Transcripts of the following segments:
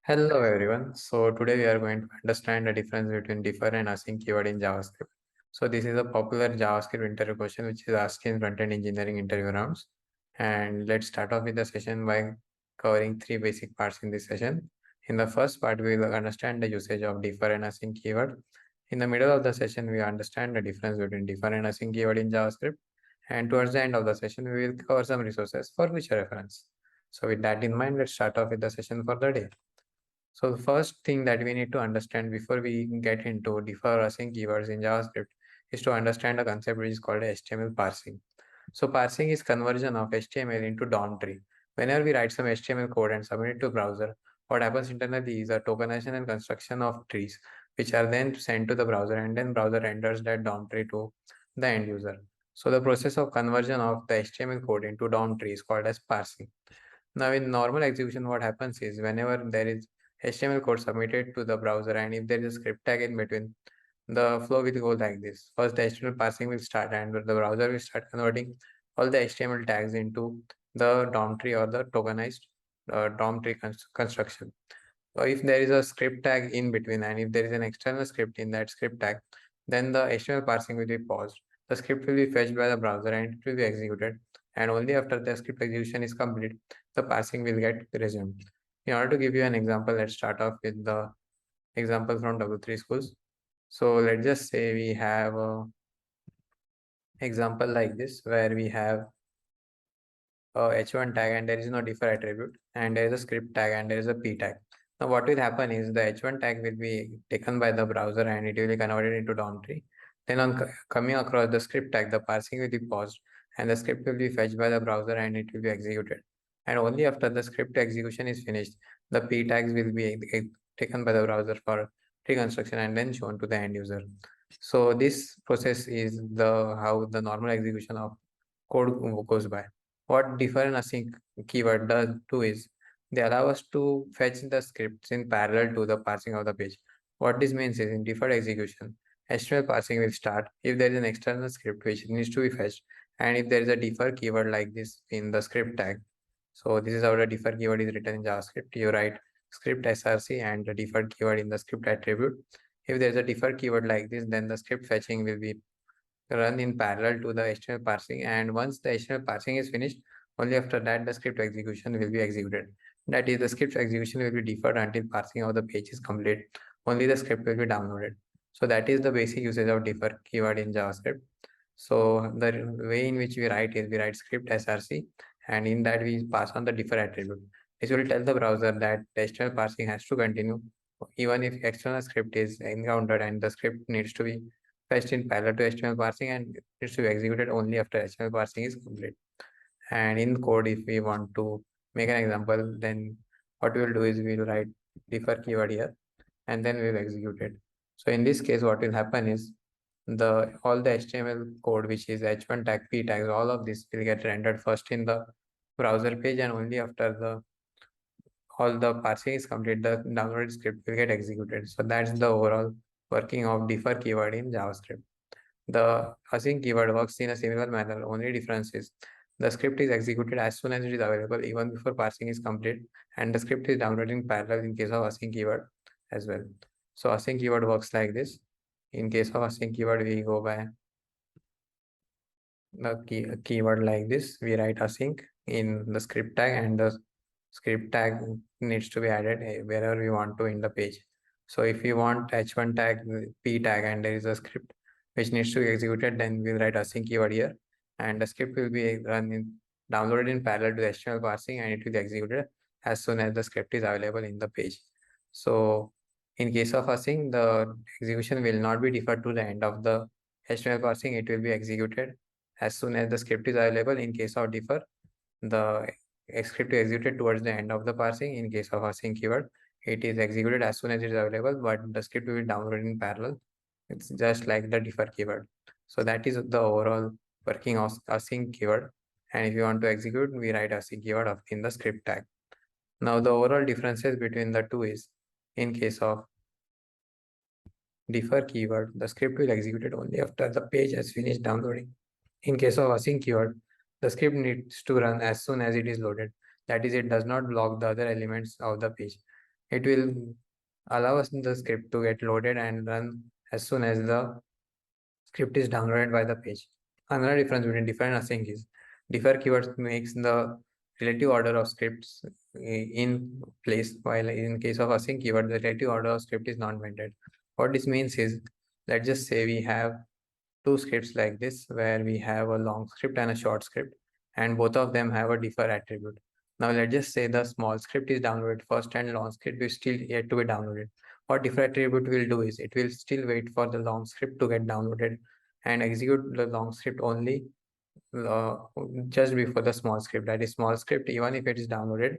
Hello everyone. So today we are going to understand the difference between differ and async keyword in JavaScript. So this is a popular JavaScript interview question which is asked in front-end engineering interview rounds. And let's start off with the session by covering three basic parts in this session. In the first part, we will understand the usage of differ and async keyword. In the middle of the session, we understand the difference between differ and async keyword in JavaScript. And towards the end of the session, we will cover some resources for future reference. So with that in mind, let's start off with the session for the day. So the first thing that we need to understand before we get into differ async keywords in JavaScript is to understand a concept which is called HTML parsing. So parsing is conversion of HTML into DOM tree. Whenever we write some HTML code and submit it to browser, what happens internally is a tokenization and construction of trees, which are then sent to the browser, and then browser renders that DOM tree to the end user. So the process of conversion of the HTML code into DOM tree is called as parsing. Now, in normal execution, what happens is whenever there is HTML code submitted to the browser, and if there is a script tag in between, the flow will go like this. First, the HTML parsing will start, and the browser will start converting all the HTML tags into the DOM tree or the tokenized DOM tree construction. So if there is a script tag in between, and if there is an external script in that script tag, then the HTML parsing will be paused. The script will be fetched by the browser and it will be executed. And only after the script execution is complete, the parsing will get resumed. In order to give you an example, let's start off with the example from W3 schools. So let's just say we have a example like this where we have a h1 tag and there is no differ attribute, and there is a script tag and there is a p tag. Now what will happen is the h1 tag will be taken by the browser and it will be converted into DOM tree. Then on coming across the script tag, the parsing will be paused and the script will be fetched by the browser and it will be executed. And only after the script execution is finished, the p tags will be taken by the browser for reconstruction and then shown to the end user. So this process is the how the normal execution of code goes by. What differ and async keyword does do is they allow us to fetch the scripts in parallel to the parsing of the page. What this means is in deferred execution, HTML parsing will start if there is an external script which needs to be fetched, and if there is a defer keyword like this in the script tag. So this is how the defer keyword is written in JavaScript. You write script src and the deferred keyword in the script attribute. If there is a defer keyword like this, then the script fetching will be run in parallel to the HTML parsing, and once the HTML parsing is finished, only after that the script execution will be executed. That is, the script execution will be deferred until parsing of the page is complete. Only the script will be downloaded. So that is the basic usage of defer keyword in JavaScript. So the way in which we write is we write script src, and in that we pass on the defer attribute. This will tell the browser that the HTML parsing has to continue even if external script is encountered, and the script needs to be fetched in parallel to HTML parsing and needs to be executed only after HTML parsing is complete. And in code, if we want to make an example, then what we will do is we will write defer keyword here and then we will execute it. So in this case, what will happen is the all the HTML code which is h1 tag, p tags, all of this will get rendered first in the browser page, and only after the all the parsing is complete, the downloaded script will get executed. So that's the overall working of defer keyword in JavaScript. The async keyword works in a similar manner. Only difference is the script is executed as soon as it is available, even before parsing is complete, and the script is downloaded in parallel in case of async keyword as well. So async keyword works like this. In case of async keyword, we go by the keyword like this. We write async in the script tag, and the script tag needs to be added wherever we want to in the page. So if you want h1 tag, p tag, and there is a script which needs to be executed, then we'll write async keyword here, and the script will be run in downloaded in parallel to the HTML parsing, and it will be executed as soon as the script is available in the page. So in case of async, the execution will not be deferred to the end of the HTML parsing. It will be executed as soon as the script is available. In case of defer, the script is executed towards the end of the parsing. In case of async keyword, it is executed as soon as it is available, but the script will be downloaded in parallel. It's just like the defer keyword. So that is the overall working of async keyword. And if you want to execute, we write async keyword in the script tag. Now the overall differences between the two is, in case of defer keyword, the script will execute it only after the page has finished downloading. In case of async keyword, the script needs to run as soon as it is loaded. That is, it does not block the other elements of the page. It will allow us the script to get loaded and run as soon as the script is downloaded by the page. Another difference between defer and async is defer keywords makes the relative order of scripts in place, while in case of async keyword, the relative order of script is not maintained. What this means is, let's just say we have two scripts like this, where we have a long script and a short script, and both of them have a defer attribute. Now let's just say the small script is downloaded first and long script is still yet to be downloaded. What defer attribute will do is it will still wait for the long script to get downloaded and execute the long script only uh, just before the small script. That is, small script, even if it is downloaded,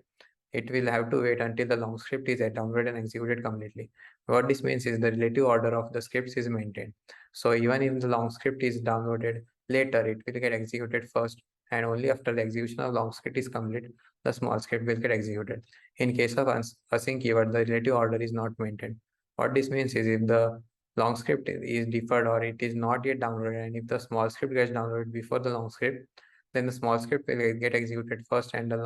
it will have to wait until the long script is downloaded and executed completely. What this means is the relative order of the scripts is maintained. So even if the long script is downloaded later, it will get executed first, and only after the execution of long script is complete, the small script will get executed. In case of async keyword, the relative order is not maintained. What this means is, if the long script is deferred or it is not yet downloaded, and if the small script gets downloaded before the long script, then the small script will get executed first and the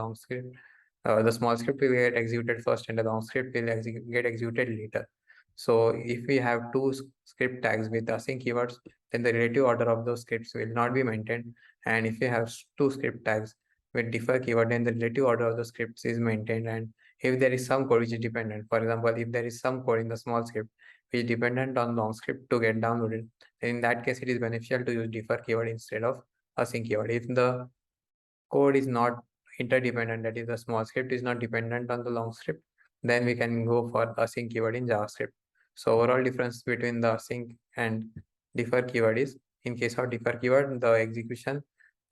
small script will get executed first and the long script will get executed later. So if we have two script tags with async keywords, then the relative order of those scripts will not be maintained. And if we have two script tags with defer keyword, then the relative order of the scripts is maintained. And if there is some code which is dependent, for example, if there is some code in the small script which is dependent on long script to get downloaded, then in that case it is beneficial to use defer keyword instead of async keyword. If the code is not interdependent, that is, the small script is not dependent on the long script, then we can go for async keyword in JavaScript. So overall difference between the async and defer keyword is, in case of defer keyword, the execution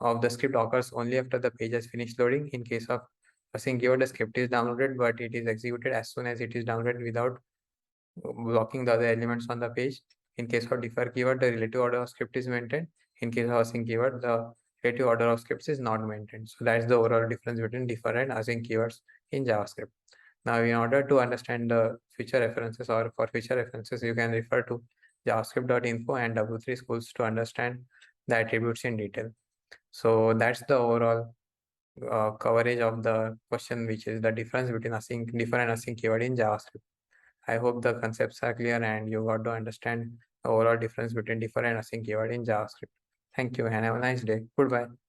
of the script occurs only after the page has finished loading. In case of async keyword, the script is downloaded, but it is executed as soon as it is downloaded without blocking the other elements on the page. In case of defer keyword, the relative order of script is maintained. In case of async keyword, the relative order of scripts is not maintained. So that's the overall difference between defer and async keywords in JavaScript. Now, in order to understand the future references, or for future references, you can refer to javascript.info and W3 schools to understand the attributes in detail. So that's the overall coverage of the question, which is the difference between defer and async keyword in JavaScript. I hope the concepts are clear and you got to understand the overall difference between defer and async keyword in JavaScript. Thank you and have a nice day. Goodbye.